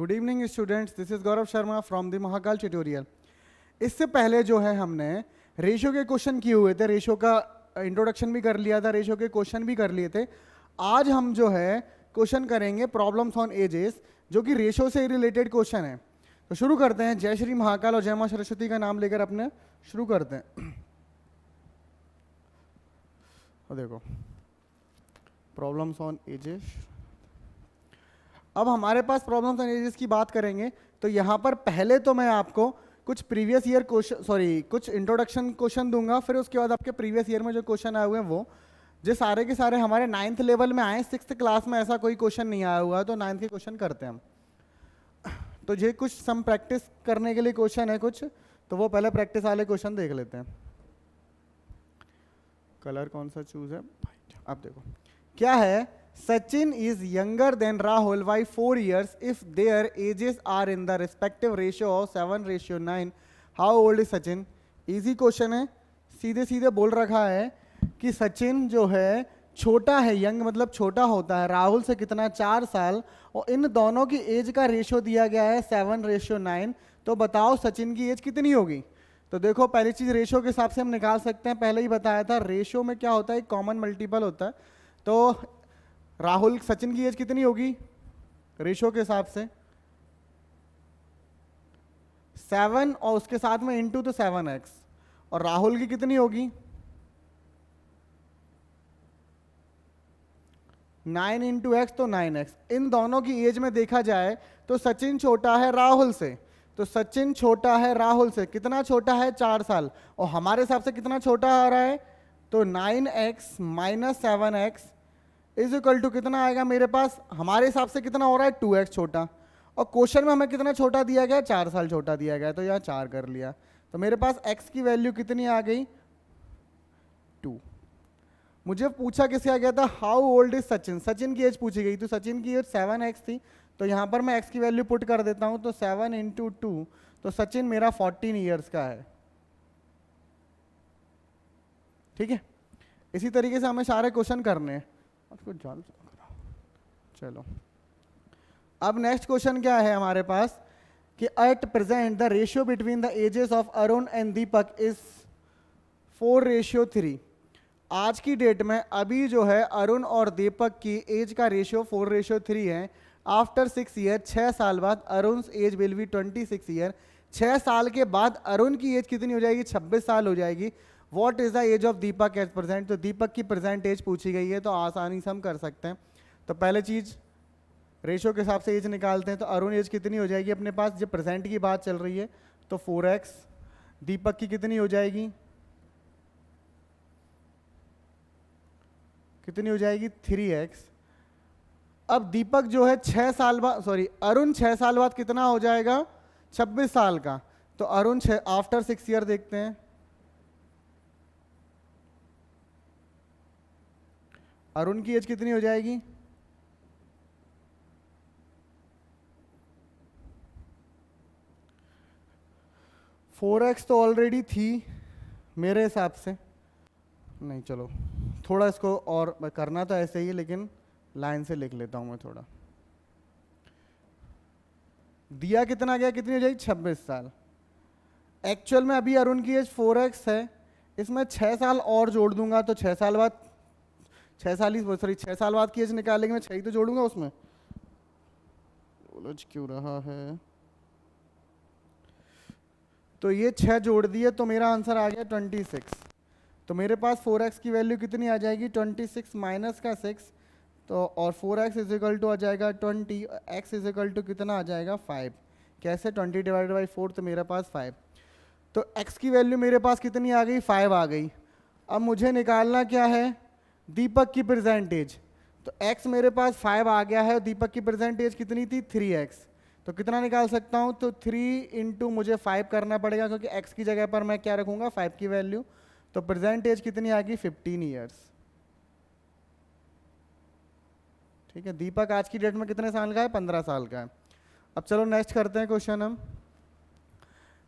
Good evening students, this is Gaurav Sharma from the Mahakal tutorial. इससे पहले जो है हमने रेशियो के क्वेश्चन किए हुए थे, रेशियो का इंट्रोडक्शन भी कर लिया था, रेशियो के क्वेश्चन भी कर लिए थे। आज हम जो है क्वेश्चन करेंगे प्रॉब्लम्स ऑन एजेस, जो कि रेशियो से रिलेटेड क्वेश्चन है। तो शुरू करते हैं। जय श्री महाकाल और जय मां सरस्वती का नाम लेकर अपने शुरू करते हैं। और देखो प्रॉब्लम्स ऑन एजेस। अब हमारे पास प्रॉब्लम्स ऑन एजेस की बात करेंगे तो यहाँ पर पहले तो मैं आपको कुछ प्रीवियस ईयर क्वेश्चन कुछ इंट्रोडक्शन क्वेश्चन दूंगा, फिर उसके बाद आपके प्रीवियस ईयर में जो क्वेश्चन आए हुए हैं वो जो सारे के सारे हमारे 9th लेवल में आए। 6th क्लास में ऐसा कोई क्वेश्चन नहीं आया हुआ है, तो 9th के क्वेश्चन करते हैं हम। तो ये कुछ सम प्रैक्टिस करने के लिए क्वेश्चन है कुछ, तो वो पहले प्रैक्टिस वाले क्वेश्चन देख लेते हैं। कलर कौन सा चूज है? अब देखो क्या है। Sachin is younger than Rahul by 4 years if their ages are in the respective ratio of 7:9. How old is Sachin? Easy question है, सीधे सीधे बोल रखा है कि सचिन जो है छोटा है, यंग मतलब छोटा होता है, राहुल से कितना 4 साल, और इन दोनों की एज का रेशियो दिया गया है 7:9। तो बताओ सचिन की एज कितनी होगी। तो देखो पहली चीज रेशियो के हिसाब से हम निकाल सकते हैं, पहले ही बताया था रेशियो में क्या होता है, एक कॉमन मल्टीपल होता है। तो राहुल सचिन की एज कितनी होगी रेशियो के हिसाब से 7 और उसके साथ में इंटू तो 7x, और राहुल की कितनी होगी 9 इंटू एक्स तो 9x। इन दोनों की एज में देखा जाए तो सचिन छोटा है राहुल से, तो सचिन छोटा है राहुल से, कितना छोटा है 4 साल, और हमारे हिसाब से कितना छोटा आ रहा है तो 9x minus 7x is equal to कितना आएगा मेरे पास, हमारे हिसाब से कितना हो रहा है 2x छोटा, और क्वेश्चन में हमें कितना छोटा दिया गया 4 साल छोटा दिया गया, तो यहाँ 4 कर लिया। तो मेरे पास x की वैल्यू कितनी आ गई 2। मुझे पूछा किससे आ गया था, how old is Sachin, Sachin की एज पूछी गई, तो सचिन की एज 7x थी, तो यहाँ पर मैं x की वैल्यू पुट कर देता हूँ, तो 7 इंटू 2, तो सचिन मेरा 14 ईयर्स का है। ठीक है, इसी तरीके से हमें सारे क्वेश्चन करने हैं। चलो अब नेक्स्ट क्वेश्चन क्या है हमारे पास कि at present the ratio between the ages of Arun and Deepak is 4:3। आज की डेट में अभी जो है अरुण और दीपक की एज का रेशियो 4:3 है। आफ्टर 6 ईयर, 6 साल बाद Arun age will be 26 year. 6 साल के बाद अरुण की एज कितनी हो जाएगी 26 साल हो जाएगी। What is the age of Deepak at present, तो दीपक की प्रेजेंट एज पूछी गई है, तो आसानी से हम कर सकते हैं। तो पहले चीज रेशियो के हिसाब से एज निकालते हैं, तो अरुण एज कितनी हो जाएगी अपने पास, जब प्रेजेंट की बात चल रही है तो 4x, दीपक की कितनी हो जाएगी, कितनी हो जाएगी 3x। अब दीपक जो है 6 साल बाद, अरुण 6 साल बाद कितना हो जाएगा 26 साल का, तो अरुण आफ्टर 6 ईयर देखते हैं। अरुण की एज कितनी हो जाएगी 4x तो ऑलरेडी थी मेरे हिसाब से, नहीं चलो थोड़ा इसको और करना तो ऐसे ही है, लेकिन लाइन से लिख लेता हूं मैं थोड़ा। दिया कितना गया, कितनी हो जाएगी 26 साल। एक्चुअल में अभी अरुण की एज 4x है, इसमें 6 साल और जोड़ दूंगा, तो 6 साल बाद 6 साल बाद की एज निकालेंगे, मैं 6 ही तो जोड़ूंगा उसमें, उलझ क्यों रहा है। तो ये 6 जोड़ दिए, तो मेरा आंसर आ गया 26। तो मेरे पास 4x की वैल्यू कितनी आ जाएगी 26 माइनस का 6, तो और 4x इज इक्वल टू आ जाएगा 20, x इज इक्वल टू कितना आ जाएगा 5। कैसे 20 डिवाइडेड बाई 4, तो मेरे पास 5। तो x की वैल्यू मेरे पास कितनी आ गई 5 आ गई। अब मुझे निकालना क्या है दीपक की प्रेजेंटेज, तो x मेरे पास 5 आ गया है, दीपक की प्रेजेंटेज कितनी थी 3x, तो कितना निकाल सकता हूं, तो 3 इंटू मुझे 5 करना पड़ेगा, क्योंकि x की जगह पर मैं क्या रखूंगा 5 की वैल्यू, तो प्रेजेंटेज कितनी आ गई 15 ईयर्स। ठीक है, दीपक आज की डेट में कितने साल का है 15 साल का है। अब चलो नेक्स्ट करते हैं क्वेश्चन हम।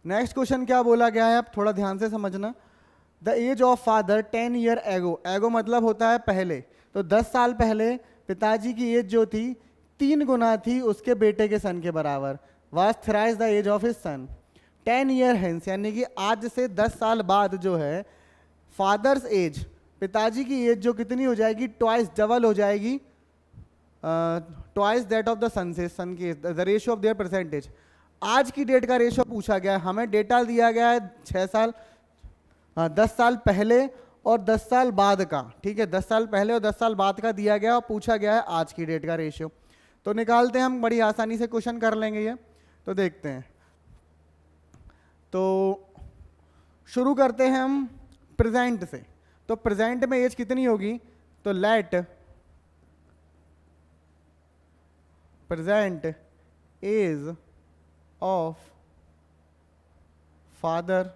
नेक्स्ट क्वेश्चन क्या बोला गया है, आप थोड़ा ध्यान से समझना। The age of father 10 year ago, ago मतलब होता है पहले, तो 10 साल पहले पिताजी की एज जो थी 3 गुना थी उसके बेटे के सन के बराबर, was thrice the age of his son. 10 year hence, यानी कि आज से 10 साल बाद जो है फादर्स एज, पिताजी की एज जो कितनी हो जाएगी, ट्वाइस, डबल हो जाएगी, ट्वाइस दैट ऑफ द सन से, सन की the ratio of their percentage. आज की डेट का रेशियो पूछा गया है, हमें डेटा दिया गया है 6 साल, 10 साल पहले और 10 साल बाद का, ठीक है, 10 साल पहले और 10 साल बाद का दिया गया और पूछा गया है आज की डेट का रेशियो। तो निकालते हैं हम, बड़ी आसानी से क्वेश्चन कर लेंगे ये। तो देखते हैं, तो शुरू करते हैं हम प्रेजेंट से। तो प्रेजेंट में एज कितनी होगी, तो let present age of father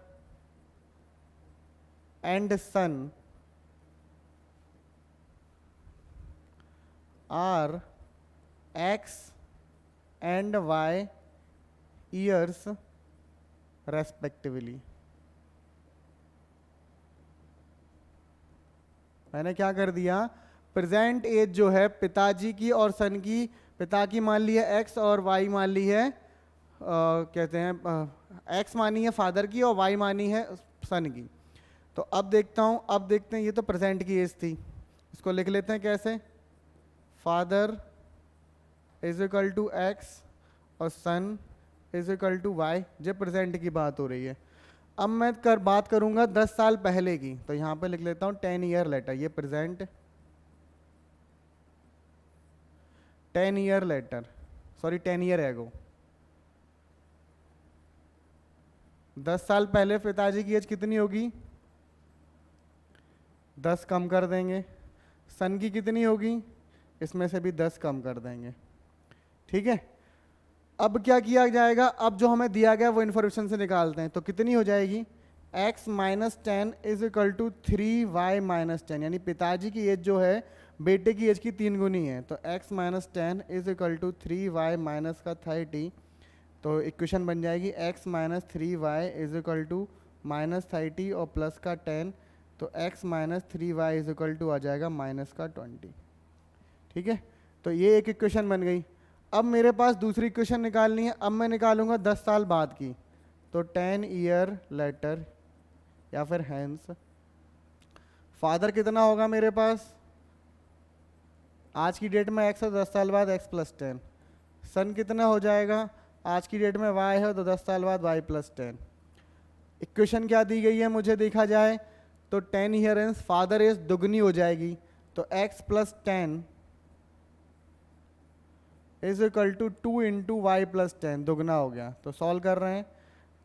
and son are x and y years respectively. मैंने क्या कर दिया, प्रेजेंट एज जो है पिताजी की और सन की, पिता की मान ली है x और y मान ली है कहते हैं x मानी है फादर की और y मानी है सन की। तो अब देखता हूँ, अब देखते हैं, ये तो प्रेजेंट की एज थी, इसको लिख लेते हैं कैसे, father is equal to x और son is equal to y, जो प्रेजेंट की बात हो रही है। अब मैं बात करूंगा 10 साल पहले की, तो यहाँ पे लिख लेता हूँ 10 ईयर लेटर, ये present, 10 year later, sorry 10 year एगो। 10 साल पहले पिताजी की एज कितनी होगी, 10 कम कर देंगे, सन की कितनी होगी, इसमें से भी 10 कम कर देंगे, ठीक है। अब क्या किया जाएगा, अब जो हमें दिया गया वो इन्फॉर्मेशन से निकालते हैं। तो कितनी हो जाएगी, x minus 10 is equal to 3y minus 10, यानी पिताजी की एज जो है बेटे की एज की 3 गुनी है। तो x minus 10 is equal to 3y minus का 30, तो इक्वेशन बन जाएगी x minus 3y is equal to minus 30 और प्लस का 10, तो x minus 3y is equal to आ जाएगा माइनस का 20, ठीक है। तो ये एक इक्वेशन बन गई। अब मेरे पास दूसरी इक्वेशन निकालनी है, अब मैं निकालूंगा 10 साल बाद की, तो 10 ईयर लेटर या फिर हैंस, फादर कितना होगा मेरे पास आज की डेट में x है, 10 साल बाद x प्लस 10, सन कितना हो जाएगा आज की डेट में y है, तो 10 साल बाद y प्लस 10। इक्वेशन क्या दी गई है मुझे देखा जाए, तो 10 ईयर हैंस फादर एज दुगनी हो जाएगी, तो x plus 10 is equal to 2 into y plus 10, दुगना हो गया। तो सॉल्व कर रहे हैं,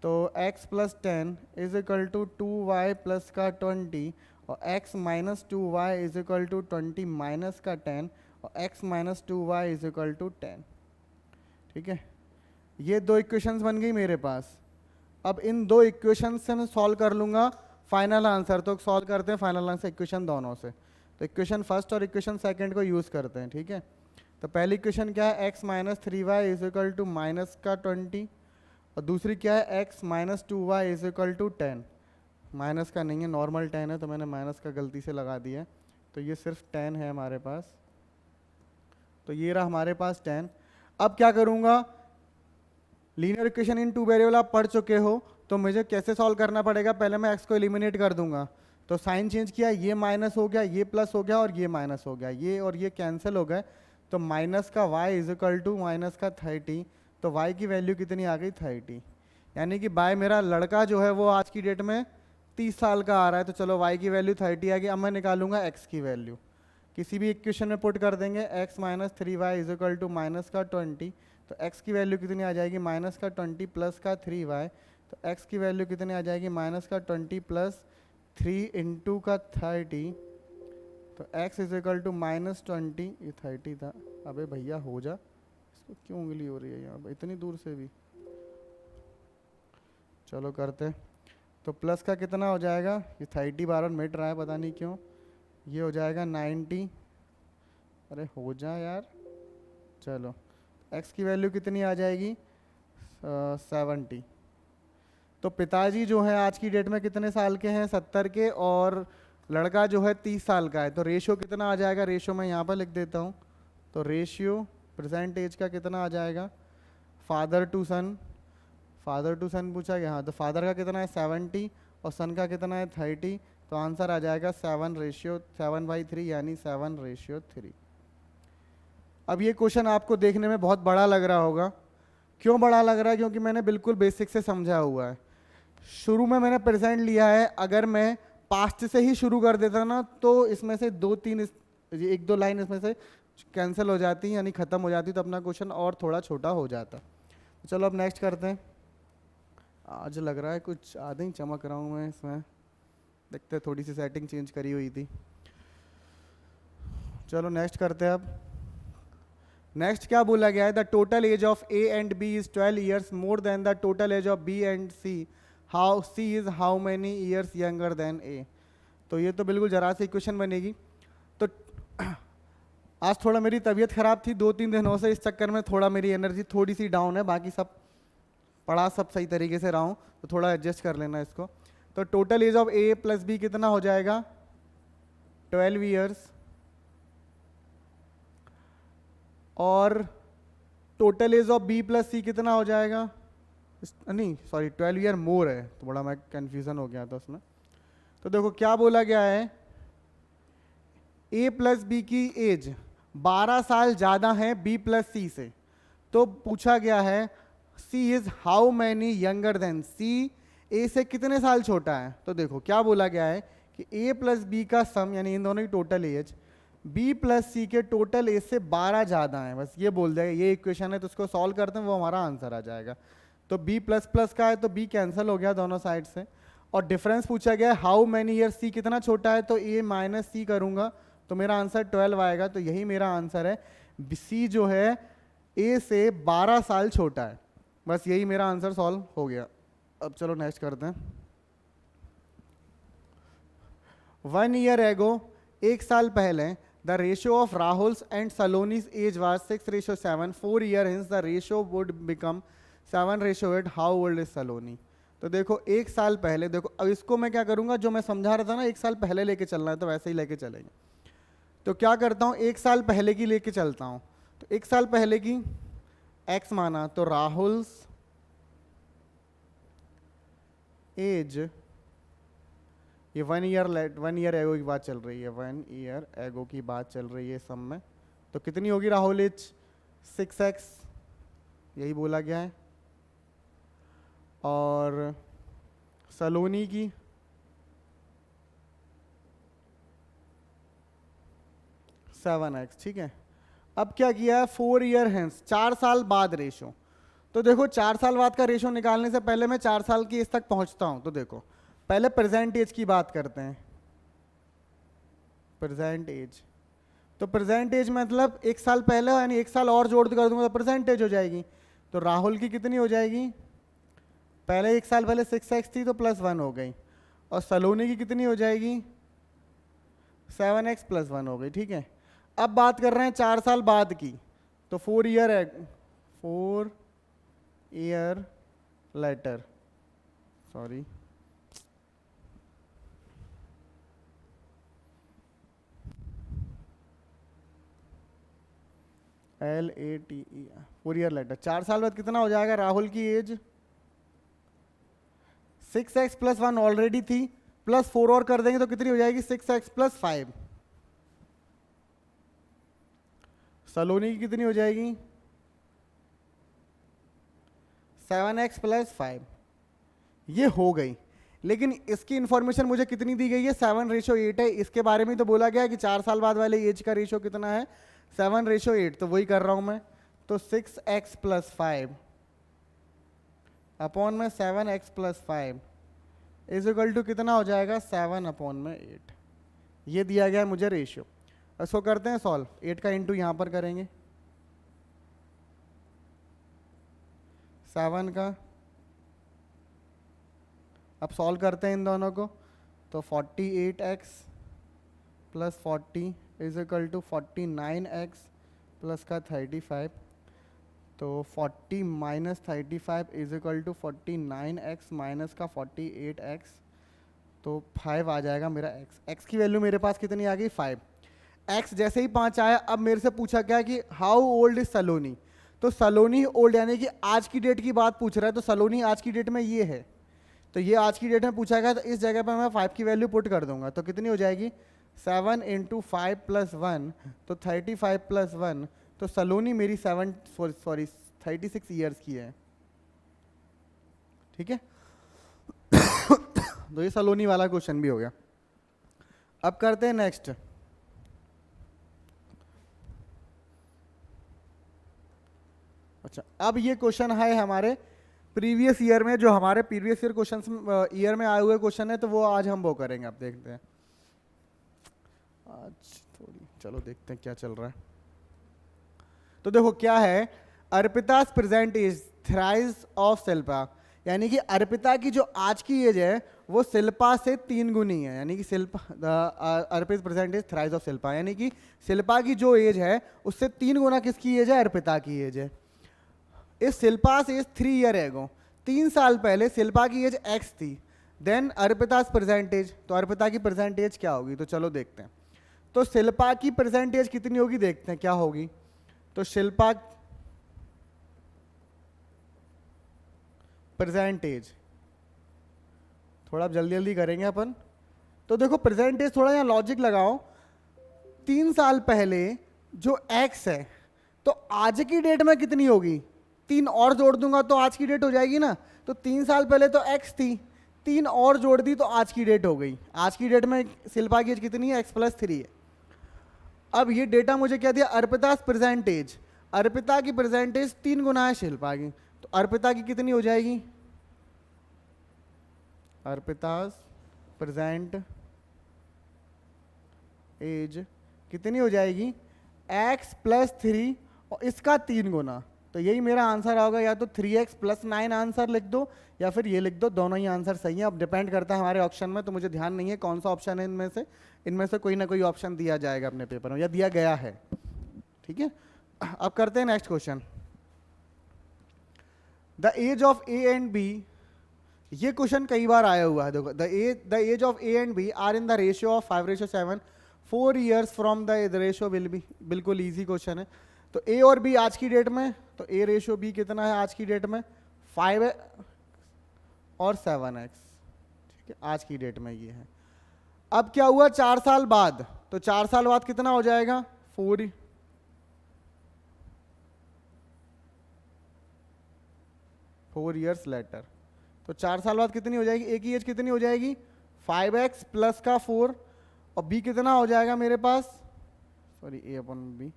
तो x plus 10 is equal to 2y plus का 20 और x minus 2y is equal to 20 minus का 10 और x minus 2y is equal to 10, ठीक है। ये दो इक्वेशंस बन गई मेरे पास। अब इन दो इक्वेशंस से मैं सॉल्व कर लूँगा फाइनल आंसर। तो सॉल्व करते हैं फाइनल आंसर इक्वेशन दोनों से। तो इक्वेशन फर्स्ट और इक्वेशन सेकंड को यूज़ करते हैं, ठीक है। तो पहली इक्वेशन क्या है, x minus 3y is equal to minus का 20 और दूसरी क्या है x minus 2y is equal to 10। Minus का नहीं है, नॉर्मल 10 है, तो मैंने माइनस का गलती से लगा दिया है, तो ये सिर्फ 10 है हमारे पास। तो ये रहा हमारे पास 10। अब क्या करूँगा, लीनियर इक्वेशन इन 2 वेरिएबल आप पढ़ चुके हो, तो मुझे कैसे सॉल्व करना पड़ेगा, पहले मैं x को एलिमिनेट कर दूंगा। तो साइन चेंज किया, ये माइनस हो गया, ये प्लस हो गया और ये माइनस हो गया, ये और ये कैंसिल हो गए। तो माइनस का y is equal to minus का 30, तो y की वैल्यू कितनी आ गई 30, यानी कि बाय मेरा लड़का जो है वो आज की डेट में 30 साल का आ रहा है। तो चलो y की वैल्यू 30 आ गई। अब मैं निकालूंगा x की वैल्यू, किसी भी इक्वेशन में पुट कर देंगे, x minus 3y is equal to minus का 20, तो x की वैल्यू कितनी आ जाएगी माइनस का 20 प्लस का 3y, तो x की वैल्यू कितनी आ जाएगी माइनस का 20 प्लस 3 इंटू का 30, तो x is equal to minus 20, ये 30 था। अबे भैया हो जा, इसको क्यों उंगली हो रही है यहाँ इतनी दूर से भी। चलो करते, तो प्लस का कितना हो जाएगा, ये 30 बार मिट रहा है पता नहीं क्यों, ये हो जाएगा 90। अरे हो जा यार। चलो x की वैल्यू कितनी आ जाएगी 70। तो पिताजी जो है आज की डेट में कितने साल के हैं 70 के, और लड़का जो है 30 साल का है। तो रेशियो कितना आ जाएगा, रेशियो मैं यहाँ पर लिख देता हूँ। तो रेशियो प्रेजेंट एज का कितना आ जाएगा, father to son, father to son पूछा गया, हाँ तो फादर का कितना है 70 और सन का कितना है 30, तो आंसर आ जाएगा 7:3 यानी 7:3। अब ये क्वेश्चन आपको देखने में बहुत बड़ा लग रहा होगा, क्यों बड़ा लग रहा है, क्योंकि मैंने बिल्कुल बेसिक से समझा हुआ है। शुरू में मैंने प्रेजेंट लिया है, अगर मैं पास्ट से ही शुरू कर देता ना तो इसमें से 1-2 लाइन इसमें से कैंसिल हो जाती यानी खत्म हो जाती, तो अपना क्वेश्चन और थोड़ा छोटा हो जाता। तो चलो अब नेक्स्ट करते हैं। आज लग रहा है कुछ ज़्यादा ही चमक रहा हूँ मैं इसमें, देखते हैं, थोड़ी सी सेटिंग चेंज करी हुई थी। चलो नेक्स्ट करते हैं। अब नेक्स्ट क्या बोला गया है, the total age of A and B is 12 years more than the total age of B and C, how C is how many years younger than A. तो ये तो बिल्कुल जरा सी क्वेश्चन बनेगी। तो आज थोड़ा मेरी तबीयत ख़राब थी 2-3 दिनों से, इस चक्कर में थोड़ा मेरी एनर्जी थोड़ी सी डाउन है, बाकी सब पढ़ा सब सही तरीके से रहा हूँ, तो थोड़ा एडजस्ट कर लेना इसको। तो total age of A plus B कितना हो जाएगा 12 ईयर्स, और total age of B plus C कितना हो जाएगा, नहीं सॉरी 12 ईयर मोर है, तो बड़ा मैं कंफ्यूजन हो गया था उसमें। तो देखो क्या बोला गया है, ए प्लस बी की एज 12 साल ज़्यादा है बी प्लस सी से, तो पूछा गया है C is how many younger than C, A से कितने साल छोटा है। तो देखो क्या बोला गया है कि ए प्लस बी का सम यानी इन दोनों की टोटल एज बी प्लस सी के टोटल एज से 12 ज़्यादा है, बस ये बोल देगा, ये इक्वेशन है, तो उसको सॉल्व करते हैं वो हमारा आंसर आ जाएगा। तो बी प्लस प्लस का है तो बी कैंसिल हो गया दोनों साइड से, और डिफरेंस पूछा गया है हाउ मैनी ईयर सी कितना छोटा है, तो ए माइनस सी करूँगा तो मेरा आंसर 12 आएगा, तो यही मेरा आंसर है, सी जो है ए से 12 साल छोटा है। बस यही मेरा आंसर सॉल्व हो गया। अब चलो नेक्स्ट करते हैं। 1 ईयर एगो, 1 साल पहले, the ratio of Rahul's and Saloni's age was 6:7, 4 year hence the ratio would become 7:8, how old is Saloni. तो देखो 1 साल पहले, देखो अब इसको मैं क्या करूँगा, जो मैं समझा रहा था ना 1 साल पहले लेके चलना है, तो वैसे ही लेके चलेंगे। तो क्या करता हूँ 1 साल पहले की लेके चलता हूँ, तो 1 साल पहले की x माना, तो राहुल्स एज, ये 1 ईयर एगो की बात चल रही है, 1 ईयर एगो की बात चल रही है सब में, तो कितनी होगी राहुल एज 6x, यही बोला गया है। और सलोनी की 7x, ठीक है। अब क्या किया है 4 ईयर हेंस, 4 साल बाद रेशो। तो देखो 4 साल बाद का रेशो निकालने से पहले मैं 4 साल की एज तक पहुंचता हूं, तो देखो पहले प्रेजेंट एज की बात करते हैं। प्रेजेंट एज, तो प्रेजेंट एज मतलब 1 साल पहले यानी 1 साल और जोड़ कर दूंगा तो प्रेजेंट एज हो जाएगी। तो राहुल की कितनी हो जाएगी, पहले 1 साल पहले 6x थी तो +1 हो गई, और सलोनी की कितनी हो जाएगी 7x +1 हो गई, ठीक है। अब बात कर रहे हैं 4 साल बाद की, तो 4 year later, sorry LATE, 4 year later, 4 साल बाद कितना हो जाएगा राहुल की एज 6x +1 ऑलरेडी थी, +4 और कर देंगे तो कितनी हो जाएगी 6x +5। सलोनी की कितनी हो जाएगी 7x +5, ये हो गई। लेकिन इसकी इंफॉर्मेशन मुझे कितनी दी गई है 7:8 है, इसके बारे में तो बोला गया है कि 4 साल बाद वाले एज का रेशियो कितना है 7:8, तो वही कर रहा हूं मैं। तो 6x +5 अपॉन में 7x +5 इज इक्वल टू कितना हो जाएगा 7/8, ये दिया गया है मुझे रेशियो। इसको करते हैं सॉल्व, 8 का इंटू यहाँ पर करेंगे, 7 का, अब सॉल्व करते हैं इन दोनों को, तो 48x + 40 is equal to 49x plus का 35, तो 40 - 35 is equal to 49x minus का 48x, तो 5 आ जाएगा मेरा x। x की वैल्यू मेरे पास कितनी आ गई 5। एक्स जैसे ही 5 आया, अब मेरे से पूछा क्या कि हाउ ओल्ड इज सलोनी, तो सलोनी ओल्ड यानी कि आज की डेट की बात पूछ रहा है, तो सलोनी आज की डेट में ये है, तो ये आज की डेट में पूछा गया, तो इस जगह पर मैं 5 की वैल्यू पुट कर दूंगा, तो कितनी हो जाएगी 7 इंटू 5 प्लस 1, तो 35 प्लस 1, तो सलोनी मेरी 36 ईयर्स की है, ठीक है। तो ये सलोनी वाला क्वेश्चन भी हो गया। अब करते हैं नेक्स्ट। अच्छा, अब ये क्वेश्चन है हमारे प्रीवियस ईयर में, जो हमारे प्रीवियस ईयर क्वेश्चन ईयर में आए हुए क्वेश्चन है, तो वो आज हम वो करेंगे। आप देखते हैं आज थोड़ी, चलो देखते हैं क्या चल रहा है। तो देखो क्या है, Arpita's present age thrice of Shilpa, यानी कि अर्पिता की जो आज की एज है वो शिल्पा से 3 गुनी है, यानी कि Shilpa Arpit present age thrice of Shilpa, यानी कि शिल्पा की जो एज है उससे 3 गुना किसकी एज है, अर्पिता की एज है। इस शिल्पा से 3 ईयर एगो, 3 साल पहले शिल्पा की एज x थी, देन अर्पिता's प्रेजेंट एज, तो अर्पिता की प्रेजेंट एज क्या होगी, तो चलो देखते हैं। तो शिल्पा की प्रेजेंट एज कितनी होगी, देखते हैं क्या होगी। तो शिल्पा प्रेजेंट एज, थोड़ा जल्दी जल्दी करेंगे अपन। तो देखो प्रेजेंट एज, थोड़ा यहाँ लॉजिक लगाओ, 3 साल पहले जो x है, तो आज की डेट में कितनी होगी, 3 और जोड़ दूंगा तो आज की डेट हो जाएगी ना। तो 3 साल पहले तो x थी, 3 और जोड़ दी तो आज की डेट हो गई। आज की डेट में शिल्पा की एज कितनी है, x प्लस 3 है। अब ये डेटा मुझे क्या दिया, अर्पिता's प्रेजेंट एज, अर्पिता की प्रेजेंट एज 3 गुना है शिल्पा की, तो अर्पिता की कितनी हो जाएगी, अर्पिता's प्रेजेंट एज कितनी हो जाएगी, x प्लस 3 और इसका 3 गुना, तो यही मेरा आंसर होगा। या तो 3x प्लस 9 आंसर लिख दो, या फिर ये लिख दो, दोनों ही आंसर सही है। अब डिपेंड करता है हमारे ऑप्शन में, तो मुझे ध्यान नहीं है कौन सा ऑप्शन है इनमें से कोई ना कोई ऑप्शन दिया जाएगा अपने पेपर में, या दिया गया है, ठीक है। अब करते हैं next question. The age of A and B, ये क्वेश्चन कई बार आया हुआ है। देखो, the age of A and B are in the ratio of 5:7, 4 years from the ratio will be, बिल्कुल ईजी क्वेश्चन है। तो ए और बी आज की डेट में, तो ए रेशियो बी कितना है आज की डेट में, 5 और 7x, ठीक है, आज की डेट में ये है। अब क्या हुआ 4 साल बाद, तो 4 साल बाद कितना हो जाएगा, 4 ईयर्स लेटर, तो 4 साल बाद कितनी हो जाएगी, ए की एज कितनी हो जाएगी, 5x प्लस का 4, और बी कितना हो जाएगा मेरे पास, सॉरी ए अपन बी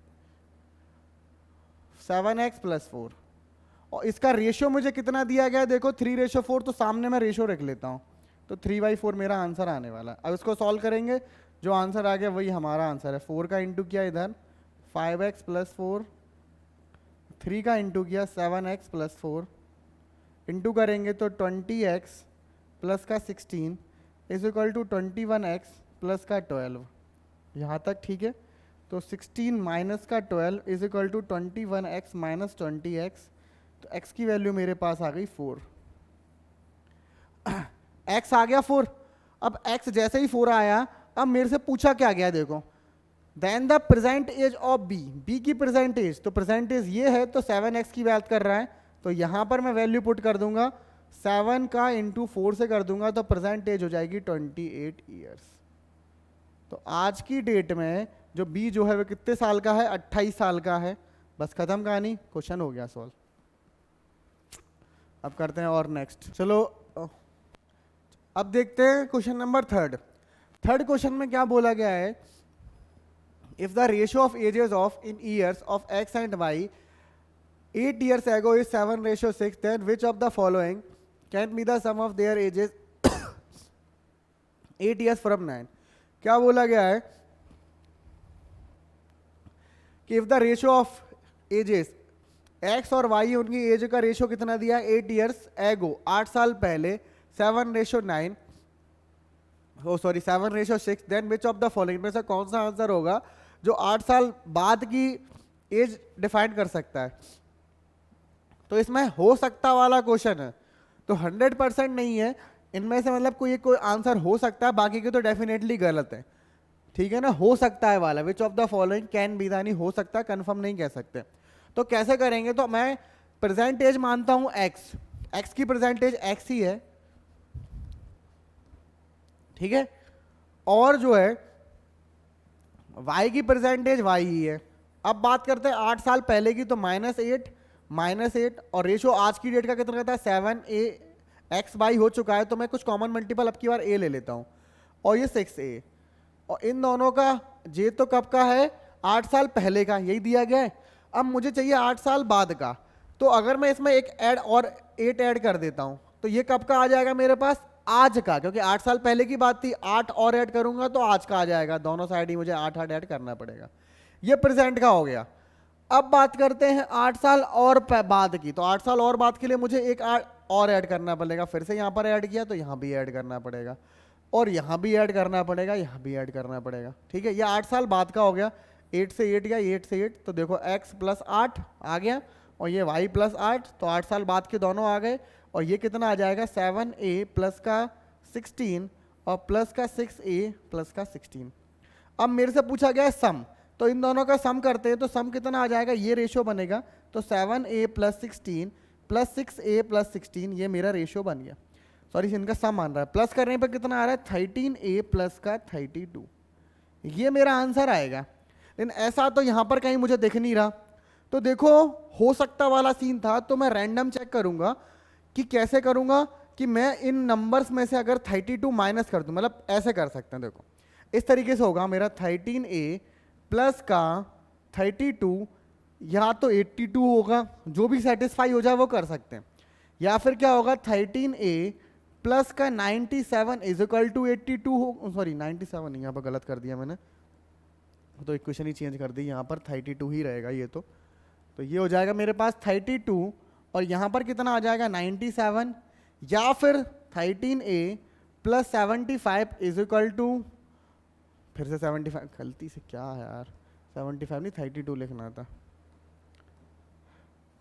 7x प्लस 4, और इसका रेशियो मुझे कितना दिया गया है, देखो 3:4, तो सामने मैं रेशियो रख लेता हूँ, तो 3/4 मेरा आंसर आने वाला है। अब इसको सॉल्व करेंगे, जो आंसर आ गया वही हमारा आंसर है। 4 का इंटू किया इधर 5x प्लस 4, 3 का इंटू किया 7x प्लस 4, इंटू करेंगे तो 20x प्लस का 16 is equal to 21x plus का 12, यहाँ तक ठीक है। तो 16 माइनस का 12 is equal to 21x minus 20x, तो x की वैल्यू मेरे पास आ गई 4, x आ गया 4। अब x जैसे ही 4 आया, अब मेरे से पूछा क्या गया, देखो then the present age of B, B की प्रेजेंट एज, तो प्रेजेंट एज ये है, तो 7x की बात कर रहा है, तो यहाँ पर मैं वैल्यू पुट कर दूंगा, 7 का इंटू 4 से कर दूंगा, तो प्रेजेंट एज हो जाएगी 28 ईयर्स। तो आज की डेट में जो बी जो है वो कितने साल का है, 28 साल का है। बस खत्म कहानी, क्वेश्चन हो गया सॉल्व। अब करते हैं और नेक्स्ट, चलो अब देखते हैं क्वेश्चन नंबर 3। थर्ड क्वेश्चन में क्या बोला गया है, if the ratio of ages of in years of X and Y 8 years ago is 7:6, then which of the following can be the sum of their ages 8 years from 9। क्या बोला गया है कि if the ratio of ages x और y, उनकी age का ratio कितना दिया है, 8 years ago 8 साल पहले 7:9, oh sorry 7:6, then which of the following में से कौन सा आंसर होगा जो 8 साल बाद की एज डिफाइन कर सकता है। तो इसमें हो सकता वाला क्वेश्चन है, तो 100% नहीं है, इनमें से मतलब कोई आंसर हो सकता है, बाकी के तो डेफिनेटली गलत है। ठीक है ना, हो सकता है वाला, विच of the following can be, यानी हो सकता है, कंफर्म नहीं कह सकते। तो कैसे करेंगे, तो मैं परसेंटेज मानता हूं एक्स, एक्स की परसेंटेज एक्स ही है, ठीक है, और जो है वाई की परसेंटेज वाई ही है। अब बात करते हैं 8 साल पहले की, तो -8 और रेशो आज की डेट का कितना रहता है 7a x हो चुका है, तो मैं कुछ कॉमन मल्टीपल अब की बार a ले लेता हूं, और ये 6a, और इन दोनों का जे तो कब का है 8 साल पहले का, यही दिया गया है। अब मुझे चाहिए 8 साल बाद का, तो अगर मैं इसमें एक ऐड और 8 ऐड कर देता हूं, तो ये कब का आ जाएगा मेरे पास, आज का, क्योंकि 8 साल पहले की बात थी, 8 और ऐड करूंगा तो आज का आ जाएगा, दोनों साइड ही मुझे 8 ऐड करना पड़ेगा। ये प्रेजेंट का हो गया। अब बात करते हैं 8 साल और बाद की, तो 8 साल और बाद के लिए मुझे एक और ऐड करना पड़ेगा, फिर से यहाँ पर ऐड किया तो यहाँ भी ऐड करना पड़ेगा, और यहाँ भी ऐड करना पड़ेगा, यहाँ भी ऐड करना पड़ेगा, ठीक है। ये 8 साल बाद का हो गया, 8 से 8 गया, 8 से 8, तो देखो x + 8 आ गया, और ये y + 8, तो 8 साल बाद के दोनों आ गए, और ये कितना आ जाएगा 7a प्लस का 16 और प्लस का 6a प्लस का 16। अब मेरे से पूछा गया है सम, तो इन दोनों का सम करते हैं, तो सम कितना आ जाएगा, ये रेशो बनेगा, तो 7a + 16 प्लस 6a + 16, ये मेरा रेशो बन गया। सॉरी, इनका सम मान रहा है, प्लस करने पर कितना आ रहा है 13a प्लस का 32, ये मेरा आंसर आएगा। लेकिन ऐसा तो यहाँ पर कहीं मुझे दिख नहीं रहा, तो देखो हो सकता वाला सीन था, तो मैं रैंडम चेक करूंगा कि कैसे करूंगा, कि मैं इन नंबर्स में से अगर 32 माइनस कर दूं, मतलब ऐसे कर सकते हैं, देखो इस तरीके से होगा मेरा 13a प्लस का 32, या तो 82 होगा, जो भी सेटिस्फाई हो जाए वो कर सकते हैं, या फिर क्या होगा 13a प्लस का 97 इज इक्वल टू 82 हो, सॉरी 97 नहीं, यहाँ पर गलत कर दिया मैंने, तो इक्वेशन ही चेंज कर दी, यहाँ पर 32 ही रहेगा ये, तो ये हो जाएगा मेरे पास 32, और यहाँ पर कितना आ जाएगा 97, या फिर 13a plus 75 is equal to, फिर से 75, गलती से क्या है यार, 75 नहीं 32 लिखना था,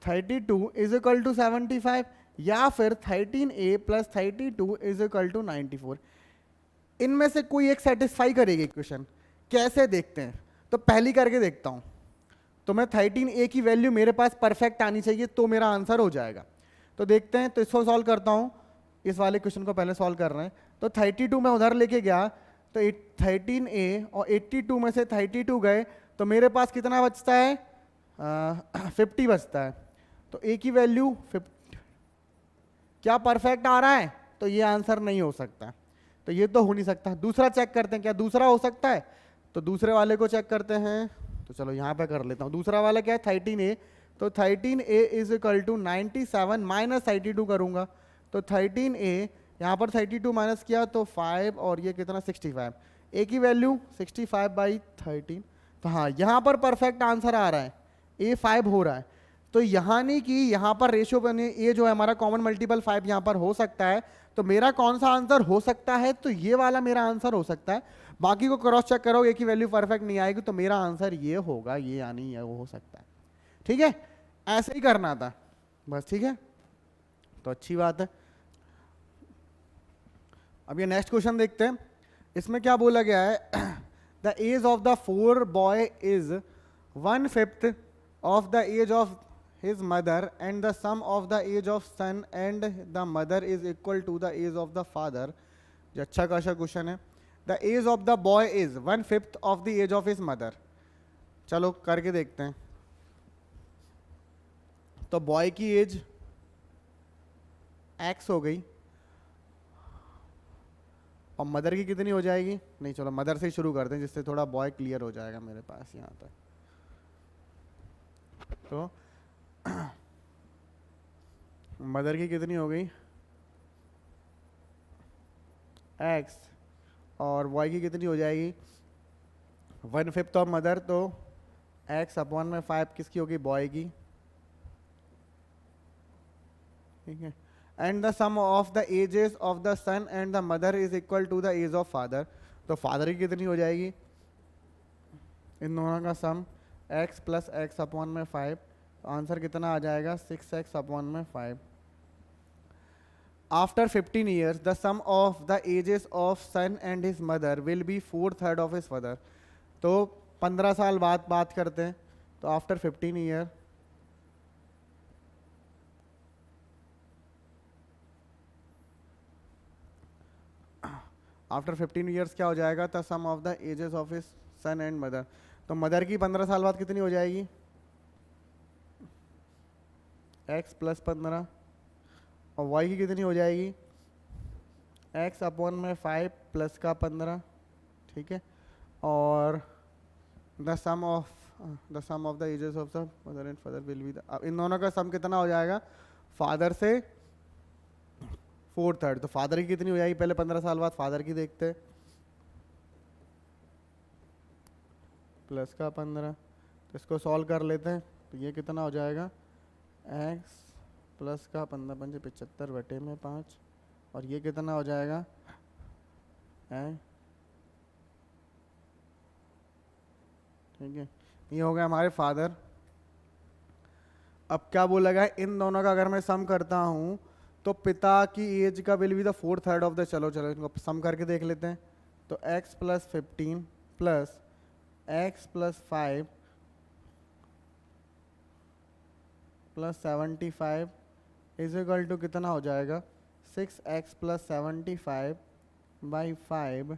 32 इज इक्वल टू 75, या फिर 13a plus 32 is equal to 94। इनमें से कोई एक सेटिस्फाई करेगी इक्वेशन, कैसे देखते हैं, तो पहली करके देखता हूं, तो मैं 13a की वैल्यू मेरे पास परफेक्ट आनी चाहिए, तो मेरा आंसर हो जाएगा। तो देखते हैं, तो इसको सॉल्व करता हूं, इस वाले क्वेश्चन को पहले सॉल्व कर रहे हैं, तो 32 मैं उधर लेके गया, तो 13a और 82 में से 32 गए, तो मेरे पास कितना बचता है 50 बचता है, तो a की वैल्यू 50, क्या परफेक्ट आ रहा है, तो ये आंसर नहीं हो सकता, तो ये तो हो नहीं सकता। दूसरा चेक करते हैं, क्या दूसरा हो सकता है, तो दूसरे वाले को चेक करते हैं, तो चलो यहाँ पे कर लेता हूँ। दूसरा वाला क्या है 13a, तो 13a is equal to 97 minus 32 करूँगा, तो 13a यहाँ पर 32 माइनस किया तो 5, और ये कितना 65, a की वैल्यू 65/13, तो हाँ यहाँ पर परफेक्ट आंसर आ रहा है, a 5 हो रहा है। तो यहाँ नहीं कि यहाँ पर रेशियो बने, ये जो है हमारा कॉमन मल्टीपल 5 यहाँ पर हो सकता है, तो मेरा कौन सा आंसर हो सकता है, तो ये वाला मेरा आंसर हो सकता है। बाकी को क्रॉस चेक करोगे कि वैल्यू परफेक्ट नहीं आएगी, तो मेरा आंसर ये होगा, ये यानी ये वो हो सकता है। ठीक है, ऐसे ही करना था बस, ठीक है, तो अच्छी बात है। अब ये नेक्स्ट क्वेश्चन देखते हैं, इसमें क्या बोला गया है, the age of the 4 boy is 1/5 of the age of his mother and the sum of the age of son and the mother is equal to the age of the father। जो अच्छा खासा question है, the age of the boy is 1/5 of the age of his mother. चलो करके देखते हैं, तो boy की एज x हो गई, और मदर की कितनी हो जाएगी, नहीं चलो मदर से ही शुरू करते हैं, जिससे थोड़ा बॉय क्लियर हो जाएगा मेरे पास यहाँ तक। तो मदर की कितनी हो गई x, और y की कितनी हो जाएगी 1/5 ऑफ मदर, तो x/5 किसकी होगी, बॉय की, ठीक है। And the sum of the ages of the son and the mother is equal to the age of father, तो फादर की कितनी हो जाएगी, इन दोनों का सम x प्लस x/5, तो आंसर कितना आ जाएगा 6x/5। After 15 years the sum of the ages of son and his mother will be 4/3 of his father. तो 15 साल बाद बात करते हैं, तो आफ्टर 15 ईयर आफ्टर 15 ईयर्स क्या हो जाएगा, the sum of the ages of his son and mother. तो मदर की 15 साल बाद कितनी हो जाएगी, x प्लस 15, और y की कितनी हो जाएगी, x अपॉन में 5 प्लस का 15, ठीक है। और the sum of the ages of the mother and father will be the, इन दोनों का सम कितना हो जाएगा, फादर से 4/3। तो फादर की कितनी हो जाएगी, पहले 15 साल बाद फादर की देखते हैं, प्लस का 15। तो इसको सॉल्व कर लेते हैं, तो ये कितना हो जाएगा, x प्लस का 15 पंजे 75 बटे में 5, और ये कितना हो जाएगा, ठीक है। ये हो गया हमारे फादर। अब क्या बोला गया, इन दोनों का अगर मैं सम करता हूँ तो पिता की एज का will be the 4/3 of the, चलो इनको सम करके देख लेते हैं। तो x plus 15 plus x plus 5 plus 75 is equal to कितना हो जाएगा, 6x प्लस 75 बाई 5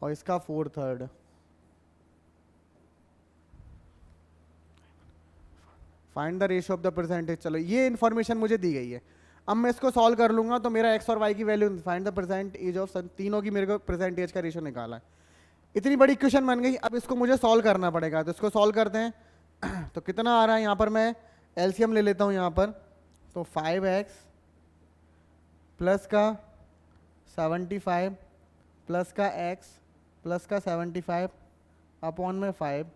और इसका 4/3। Find the ratio of the percentage. चलो ये इन्फॉर्मेशन मुझे दी गई है, अब मैं इसको सॉल्व कर लूंगा तो मेरा x और y की value, find the percentage of son, तीनों की मेरे को परसेंटेज का रेशियो निकाला है। इतनी बड़ी क्वेश्चन बन गई, अब इसको मुझे सॉल्व करना पड़ेगा, तो इसको सॉल्व करते हैं। तो कितना आ रहा है यहाँ पर, मैं एलसीएम ले लेता हूँ यहाँ पर, तो 5x प्लस का 75 प्लस का x प्लस का 75 अपॉन में 5,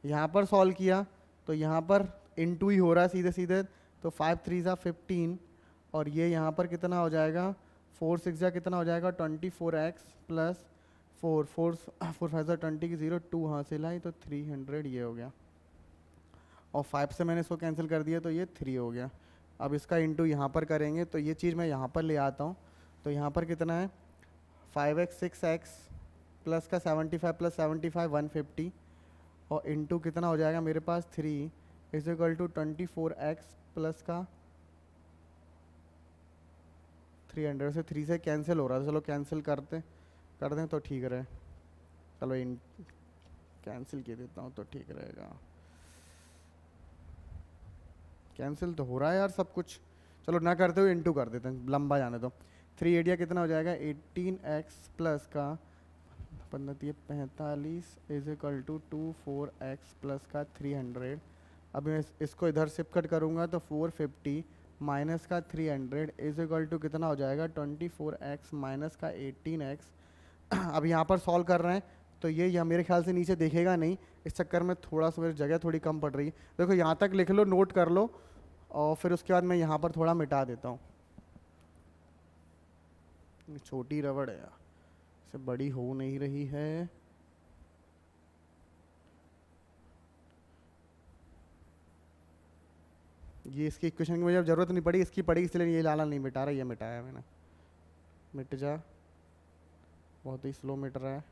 यहाँ पर सॉल्व किया तो यहाँ पर इनटू ही हो रहा है सीधे सीधे, तो 5 3 ज़ा 15, और ये यहाँ पर कितना हो जाएगा, 4 6 ज़ा कितना हो जाएगा 24x प्लस 4 4 4 5 ज़ा 20 की 0 2 हासिल आई, तो 300 ये हो गया, और 5 से मैंने इसको कैंसिल कर दिया तो ये 3 हो गया। अब इसका इंटू यहाँ पर करेंगे तो ये चीज़ मैं यहाँ पर ले आता हूँ, तो यहाँ पर कितना है 5x 6x प्लस का 75 प्लस 75 150, और इंटू कितना हो जाएगा मेरे पास 3 is equal to 24x plus का 300 से 3 से कैंसिल हो रहा था, चलो कैंसिल कर दें तो ठीक रहे, चलो इन कैंसिल कर देता हूँ तो ठीक रहेगा, कैंसिल तो हो रहा है यार सब कुछ, चलो ना करते हुए इंटू कर देते हैं, लंबा जाने दो। 3 एरिया कितना हो जाएगा 18x प्लस का 45 is equal to 24x plus का 300। अब मैं इसको इधर शिफ्ट करूँगा तो 450 माइनस का 300 इज इक्वल टू कितना हो जाएगा 24x माइनस का 18x। अब यहाँ पर सॉल्व कर रहे हैं तो ये मेरे ख्याल से नीचे दिखेगा नहीं, इस चक्कर में थोड़ा सा मेरी जगह थोड़ी कम पड़ रही है। देखो यहाँ तक लिख लो, नोट कर लो, और फिर उसके बाद मैं यहाँ पर थोड़ा मिटा देता हूँ। छोटी रबड़ है यार, इसे बड़ी हो नहीं रही है। ये इसकी इक्वेशन की मुझे अब जरूरत नहीं पड़ी, इसकी पड़ी इसलिए ये लाला नहीं मिटा रहा, ये मिटाया मैंने। मिट जा, बहुत ही स्लो मिट रहा है।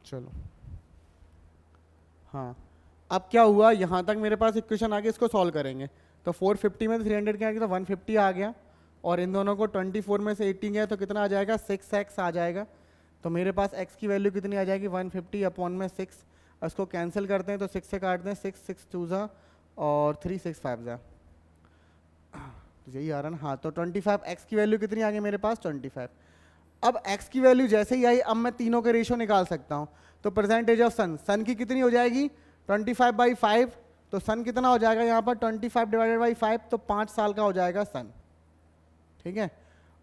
चलो हाँ, अब क्या हुआ, यहाँ तक मेरे पास इक्वेशन आ गई, इसको सॉल्व करेंगे तो 450 में 300 क्या आ गया, तो 150 आ गया, और इन दोनों को 24 में से 18 गया तो कितना आ जाएगा 6x आ जाएगा। तो मेरे पास x की वैल्यू कितनी आ जाएगी 150 अपॉन में 6, इसको कैंसिल करते हैं तो 6 से काटते हैं, 6 6 2 जा और 3 6 5 जा, तो यही आ रहा ना। हाँ, तो 25 x की वैल्यू कितनी आ गई मेरे पास 25। अब x की वैल्यू जैसे ही आई, अब मैं तीनों के रेशियो निकाल सकता हूँ। तो परसेंटेज ऑफ सन, सन की कितनी हो जाएगी 25/5, तो सन कितना हो जाएगा यहाँ पर 25 डिवाइडेड बाई 5, तो 5 साल का हो जाएगा सन, ठीक है।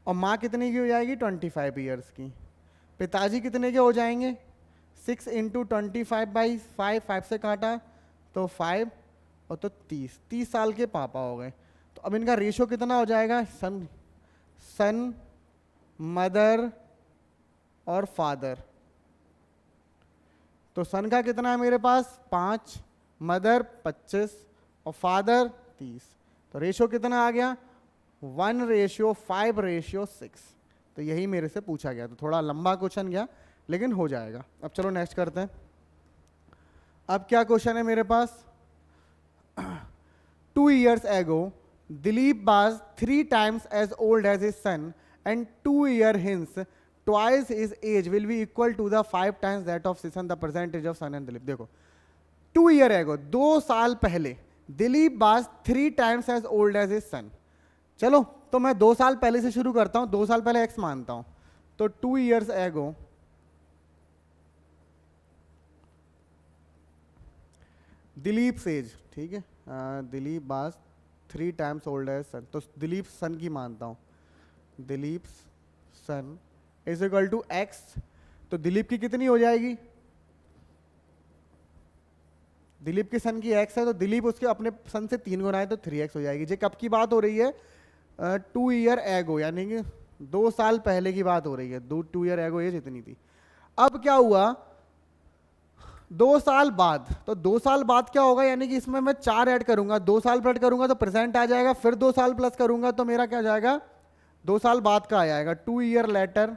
और माँ कितनी की हो जाएगी 25 ईयर्स की। पिताजी कितने के हो जाएंगे 6 इंटू 25/5, 5 से काटा तो 5, और तो 30 साल के पापा हो गए। तो अब इनका रेशियो कितना हो जाएगा, सन मदर और फादर, तो सन का कितना है मेरे पास 5, मदर 25 और फादर 30। तो रेशियो कितना आ गया 1:5:6। तो यही मेरे से पूछा गया। तो थोड़ा लंबा क्वेश्चन गया लेकिन हो जाएगा। अब चलो नेक्स्ट करते हैं। अब क्या क्वेश्चन है मेरे पास 2 years ago Dilip was 3 times as old as his son and 2 years hence twice his age will be equal to the 5 times that of his son, the percentage of son and Dilip। देखो 2 years ago 2 साल पहले Dilip was 3 times as old as his son। चलो तो मैं 2 साल पहले से शुरू करता हूं, 2 साल पहले x मानता हूं। तो 2 years ago दिलीप एज, ठीक है, Dilip was 3 times old as son। तो दिलीप सन की मानता हूं, दिलीप सन इज इक्वल टू एक्स। तो दिलीप की कितनी हो जाएगी, दिलीप के सन की x है तो दिलीप उसके अपने सन से 3 गुना है तो 3x हो जाएगी। ये कब की बात हो रही है 2 year ago, यानी कि 2 साल पहले की बात हो रही है। 2 year ago एज इतनी थी। अब क्या हुआ 2 साल बाद, तो 2 साल बाद क्या होगा, यानी कि इसमें मैं 4 ऐड करूंगा, 2 साल प्लस करूंगा तो प्रेजेंट आ जाएगा, फिर 2 साल प्लस करूंगा तो मेरा क्या जाएगा 2 साल बाद का आ जाएगा। 2 year later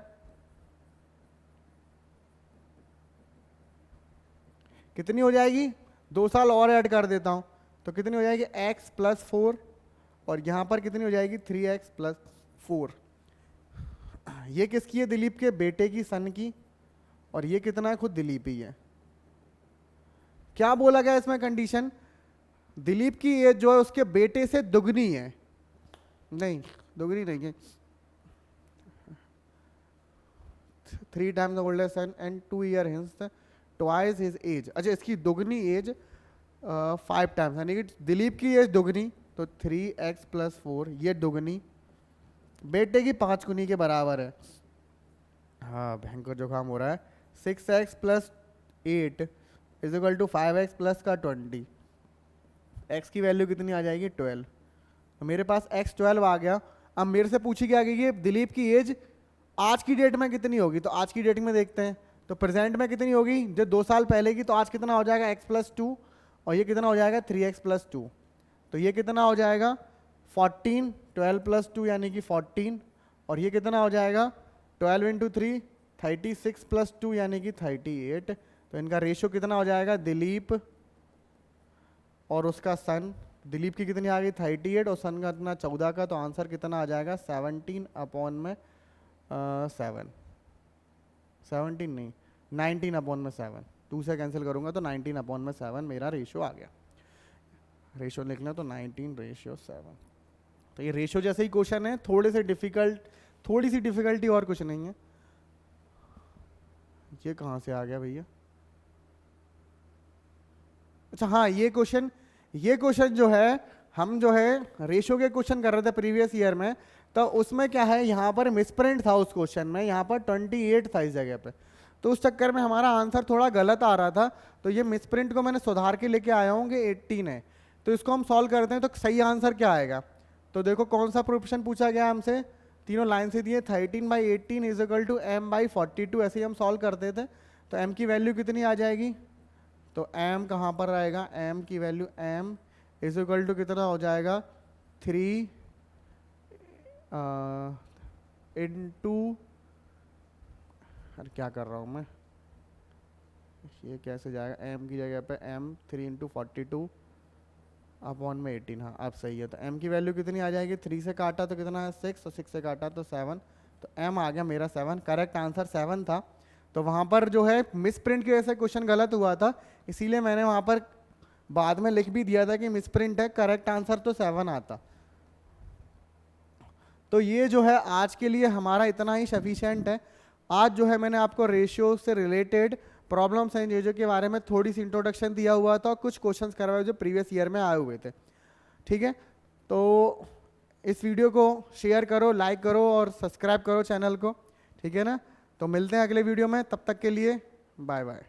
कितनी हो जाएगी, 2 साल और ऐड कर देता हूं तो कितनी हो जाएगी x + 4 और यहां पर कितनी हो जाएगी 3x + 4। ये किसकी है, दिलीप के बेटे की, सन की, और ये कितना है खुद दिलीप ही है। क्या बोला गया इसमें कंडीशन, दिलीप की एज जो है उसके बेटे से दुगनी है, नहीं दुगनी नहीं है, 3 times the older son and 2 years hence twice his age। अच्छा इसकी दुगनी एज 5 times, यानी कि दिलीप की एज दुगनी तो 3x + 4, ये दुगनी बेटे की 5 गुनी के बराबर है। हाँ भयंकर जुकाम हो रहा है। 6x + 8 is equal to 5x plus का 20। x की वैल्यू कितनी आ जाएगी 12। तो मेरे पास x 12 आ गया। अब मेरे से पूछी क्या गई है दिलीप की एज आज की डेट में कितनी होगी, तो आज की डेट में देखते हैं। तो प्रेजेंट में कितनी होगी, जो 2 साल पहले की, तो आज कितना हो जाएगा x + 2 और ये कितना हो जाएगा 3x + 2। तो ये कितना हो जाएगा 14, 12 + 2 यानी कि 14, और ये कितना हो जाएगा 12 × 3 36 + 2 यानी कि 38। तो इनका रेशियो कितना हो जाएगा, दिलीप और उसका सन, दिलीप की कितनी आ गई 38 और सन का इतना 14 का, तो आंसर कितना आ जाएगा 17/7, 17 नहीं 19/7। 2 से कैंसिल करूंगा तो 19/7 मेरा रेशियो आ गया। रेशियो लिखना तो 19:7। तो ये रेशियो जैसे ही क्वेश्चन है, थोड़ी सी डिफिकल्टी और कुछ नहीं है। ये कहाँ से आ गया भैया, अच्छा हाँ ये क्वेश्चन जो है हम जो है रेशियो के क्वेश्चन कर रहे थे प्रीवियस ईयर में, तो उसमें क्या है यहाँ पर मिसप्रिंट था उस क्वेश्चन में, यहाँ पर 28 था इस जगह पे, तो उस चक्कर में हमारा आंसर थोड़ा गलत आ रहा था। तो ये मिसप्रिंट को मैंने सुधार के लेके आया हूँ कि 18 है। तो इसको हम सॉल्व करते हैं तो सही आंसर क्या आएगा। तो देखो कौन सा प्रोपोर्शन पूछा गया हमसे, तीनों लाइन से दिए 13/18 इज इक्वल टू m/42, ऐसे ही हम सॉल्व करते थे। तो m की वैल्यू कितनी आ जाएगी, तो m कहाँ पर आएगा, m की value m is equal to कितना हो जाएगा 3 इंटू, अरे क्या कर रहा हूँ मैं, ये कैसे जाएगा, m की जगह पे m 3 × 42 अपॉन में 18। हाँ अब सही है। तो m की वैल्यू कितनी आ जाएगी, 3 से काटा तो कितना है 6 और 6 से काटा तो 7, तो m आ गया मेरा 7। करेक्ट आंसर 7 था। तो वहाँ पर जो है मिस प्रिंट की वजह से क्वेश्चन गलत हुआ था, इसीलिए मैंने वहाँ पर बाद में लिख भी दिया था कि मिस प्रिंट है, करेक्ट आंसर तो 7 आता। तो ये जो है आज के लिए हमारा इतना ही सफिशिएंट है। आज जो है मैंने आपको रेशियो से रिलेटेड प्रॉब्लम्स एंड रेशियो के बारे में थोड़ी सी इंट्रोडक्शन दिया हुआ था, कुछ क्वेश्चंस करवाए जो प्रीवियस ईयर में आए हुए थे। ठीक है, तो इस वीडियो को शेयर करो, लाइक करो और सब्सक्राइब करो चैनल को। ठीक है ना, तो मिलते हैं अगले वीडियो में, तब तक के लिए बाय बाय।